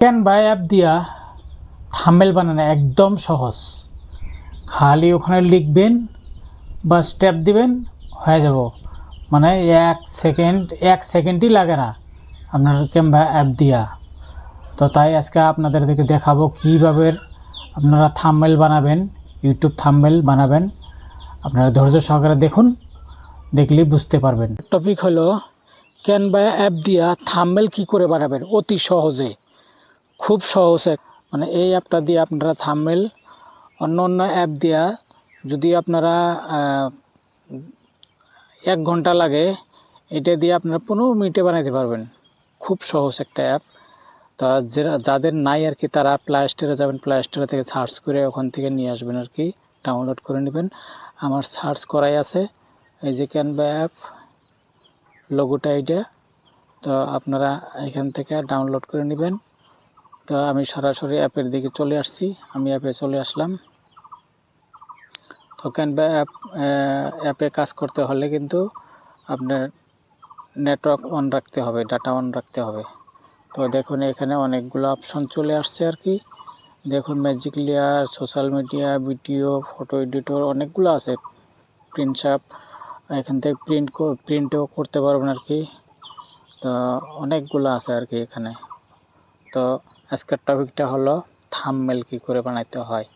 Canva app দিয়া thumbnail বানানো একদম সহজ। খালি ওখানে লিখবেন বা স্টেপ দিবেন, হয়ে যাব। মানে এক সেকেন্ডই লাগে না আপনার ক্যানভা অ্যাপ দিয়া। তো তাই আজকে আপনাদেরকে দেখাবো কীভাবে আপনারা থাম্বনেল বানাবেন, ইউটিউব থাম্বনেল বানাবেন। আপনারা ধৈর্য সহকারে দেখুন, দেখলেই বুঝতে পারবেন। টপিক হলো ক্যানভা অ্যাপ দিয়া থাম্বনেল কী করে বানাবেন অতি সহজে, খুব সহজ। মানে এই অ্যাপটা দিয়ে আপনারা থাম্বনেল অন্য অ্যাপ দিয়া যদি আপনারা 1 ঘন্টা লাগে, এটা দিয়ে আপনারা 15 মিনিটে বানাইতে পারবেন। খুব সহজ একটা অ্যাপ। তা যাদের নাই আর কি, তারা প্লে স্টোরে যাবেন, প্লে স্টোর থেকে সার্চ করে ওখান থেকে নিয়ে আসবেন আর কি, ডাউনলোড করে নেবেন। আমার সার্চ করাই আছে, এই যে ক্যানভা অ্যাপ লোগোটা এইটা। তো আপনারা এখান থেকে ডাউনলোড করে নেবেন। তো আমি সরাসরি অ্যাপের দিকে চলে আসছি, আমি অ্যাপে চলে আসলাম। তো ক্যানভা অ্যাপে কাজ করতে হলে কিন্তু আপনার নেটওয়ার্ক অন রাখতে হবে, ডাটা অন রাখতে হবে। তো দেখুন এখানে অনেকগুলো অপশন চলে আসছে আর কি। দেখুন magic layer, social media, video, photo editor, অনেকগুলো আছে। প্রিন্টশপ, এখান থেকে প্রিন্টও করতে পারবেন আর কি। তো অনেকগুলো আছে আর কি এখানে। তো আজকের টপিকটা হলো থাম্বনেল কী করে বানাইতে হয়।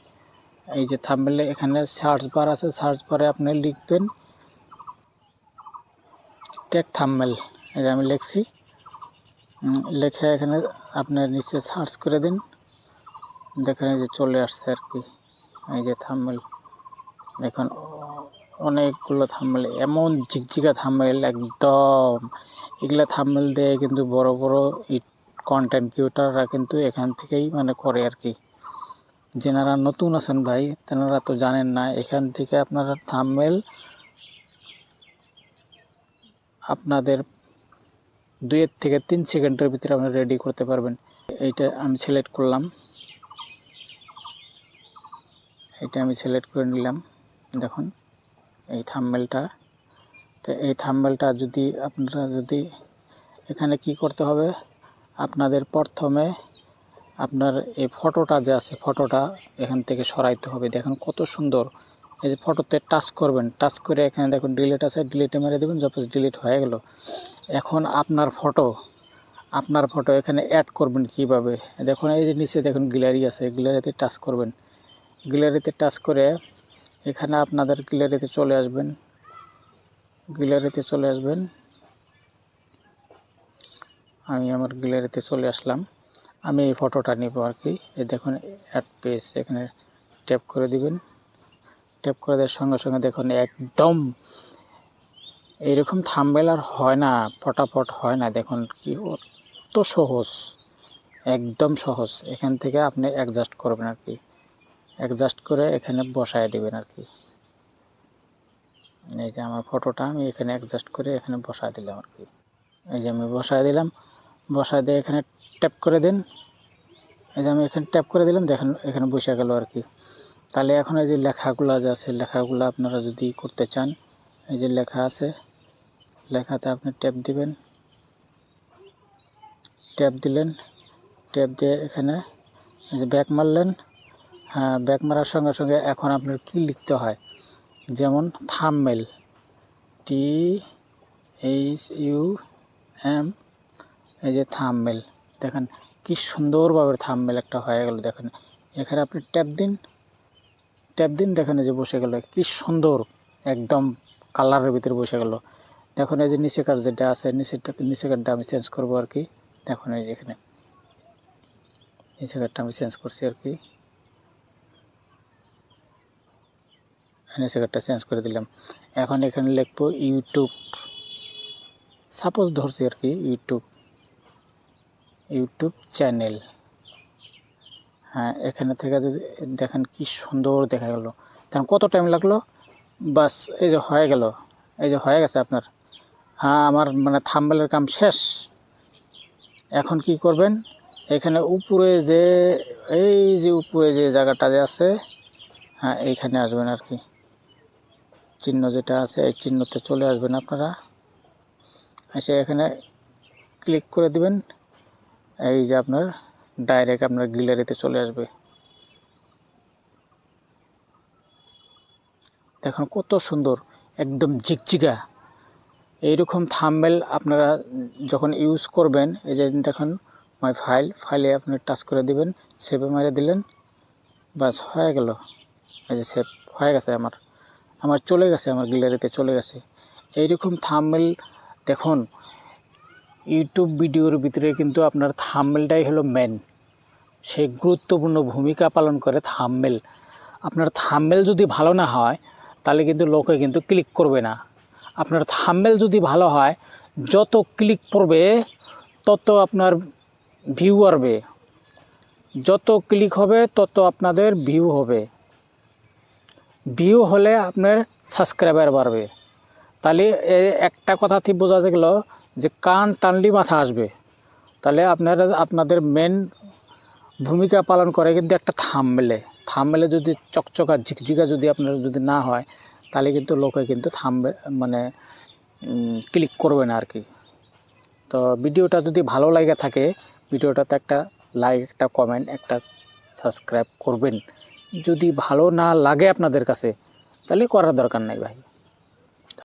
এই যে থাম্বনেলে এখানে সার্চ বার আছে, সার্চ বারে আপনি লিখবেন টেক থাম্বনেল। এই যে আমি লিখছি, লেখে এখানে আপনার নিচে সার্চ করে দিন, দেখেন এই যে চলে আসছে আর কি। এই যে থাম্বনেল দেখুন, অনেকগুলো থাম্বনেল, এমন ঝিকঝিকা থাম্বনেল একদম। এগুলা থাম্বনেল দিয়ে কিন্তু বড় বড় কন্টেন্ট ক্রিয়েটররা কিন্তু এখান থেকেই মানে করে আর কি। যেনারা নতুন আছেন ভাই, তেনারা তো জানেন না। এখান থেকে আপনারা থাম্বনেল আপনাদের 2 থেকে 3 সেকেন্ডের ভিতরে আপনারা রেডি করতে পারবেন। এইটা আমি সিলেক্ট করলাম, এটা আমি সিলেক্ট করে নিলাম। দেখুন এই থাম্বনেলটা। তো এই থাম্বনেলটা যদি আপনারা এখানে কি করতে হবে, আপনাদের প্রথমে আপনার এই ফটোটা যে আছে, ফটোটা এখান থেকে সরাইতে হবে। দেখুন কত সুন্দর। এই যে ফটোতে টাচ করবেন, টাচ করে এখানে দেখুন ডিলিট আছে, ডিলিটে মেরে দেবেন, সাপোজ ডিলিট হয়ে গেল। এখন আপনার ফটো এখানে অ্যাড করবেন কিভাবে। দেখুন এই যে নিচে দেখুন গ্যালারি আছে, গ্যালারিতে টাচ করবেন। গ্যালারিতে টাচ করে এখানে আপনাদের গ্যালারিতে চলে আসবেন, আমি আমার গ্যালারিতে চলে আসলাম। আমি এই ফটোটা নিব আর কি। এই দেখুন অ্যাড পেজ, এখানে ট্যাপ করে দিবেন। ট্যাপ করে দেওয়ার সঙ্গে সঙ্গে দেখুন একদম এইরকম থাম্বনেল আর হয় না, ফটাফট হয় না। দেখুন কি অত সহজ, একদম সহজ। এখান থেকে আপনি অ্যাডজাস্ট করবেন আর কি, অ্যাডজাস্ট করে এখানে বসায় দিবেন আর কি। এই যে আমার ফটোটা আমি এখানে অ্যাডজাস্ট করে এখানে বসায় দিলাম আর কি। এই যে আমি বসায় দিলাম, বসায় দিয়ে এখানে ট্যাপ করে দিন। এই যে আমি এখানে ট্যাপ করে দিলাম, দেখেন এখানে বসে গেল আর কি। তাহলে এখন এই যে লেখাগুলো যে আছে, লেখাগুলো আপনারা যদি করতে চান, এই যে লেখা আছে, লেখাতে আপনি ট্যাপ দিবেন। ট্যাপ দিলেন, ট্যাপ দিয়ে এখানে এই যে ব্যাক মারলেন। হ্যাঁ, ব্যাক মারার সঙ্গে সঙ্গে এখন আপনার কি লিখতে হয়, যেমন থাম্বনেল, THUM, এই যে থাম্বনেল। দেখেন কি সুন্দরভাবে থাম্বনেল একটা হয়ে গেল। দেখেন এখানে আপনি ট্যাপ দিন, দেখেন এই যে বসে গেল, কি সুন্দর একদম কালারের ভিতরে বসে গেল। দেখুন এই যে নিচেকার যেটা আছে, নিচেকারটা আমি চেঞ্জ করব আর কি। দেখুন এই যে এখানে নিচেকারটা আমি চেঞ্জ করছি আর কি, নিচেকারটা চেঞ্জ করে দিলাম। এখন এখানে লিখবো ইউটিউব, সাপোজ ধরছি আর কি, ইউটিউব চ্যানেল। হ্যাঁ, এখানে থেকে যদি দেখেন কি সুন্দর দেখা গেল। তখন কত টাইম লাগলো, বাস এই যে হয়ে গেল, এই যে হয়ে গেছে আপনার। হ্যাঁ, আমার মানে থাম্বনেলের কাম শেষ। এখন কি করবেন, এখানে উপরে যে এই যে উপরে যে জায়গাটা যে আছে, হ্যাঁ এইখানে আসবেন আর কি, চিহ্ন যেটা আছে এই চিহ্নতে চলে আসবেন আপনারা। এসে এখানে ক্লিক করে দিবেন। এই যে আপনার ডাইরেক্ট আপনার গ্যালারিতে চলে আসবে। দেখুন কত সুন্দর, একদম ঝিকঝিকা। এইরকম থাম্বনেল আপনারা যখন ইউজ করবেন, এই যে দেখুন মাই ফাইলে আপনি টাচ করে দিবেন, সেভে মেরে দিলেন, বাস হয়ে গেল। এই যে সেভ হয়ে গেছে, আমার চলে গেছে, আমার গ্যালারিতে চলে গেছে। এইরকম থাম্বনেল দেখুন, ইউটিউব ভিডিওর ভিতরে কিন্তু আপনার থাম্বনেলটাই হলো মেন, সেই গুরুত্বপূর্ণ ভূমিকা পালন করে থাম্বনেল। আপনার থাম্বনেল যদি ভালো না হয় তাহলে কিন্তু লোকে কিন্তু ক্লিক করবে না। আপনার থাম্বনেল যদি ভালো হয়, যত ক্লিক করবে তত আপনার ভিউ বাড়বে, যত ক্লিক হবে তত আপনাদের ভিউ হবে, ভিউ হলে আপনার সাবস্ক্রাইবার বাড়বে। তাহলে একটা কথাতেই বোঝা গেল যে কান টানলি মাথা আসবে। তাহলে আপনাদের মেন ভূমিকা পালন করে কিন্তু একটা থাম্বনেলে যদি চকচকা ঝিকঝিকা যদি আপনার যদি না হয়, তাহলে কিন্তু লোকে কিন্তু মানে ক্লিক করবে না আর কি। তো ভিডিওটা যদি ভালো লাগে থাকে, ভিডিওটাতে একটা লাইক, একটা কমেন্ট, একটা সাবস্ক্রাইব করবেন। যদি ভালো না লাগে আপনাদের কাছে, তাহলে করার দরকার নাই ভাই।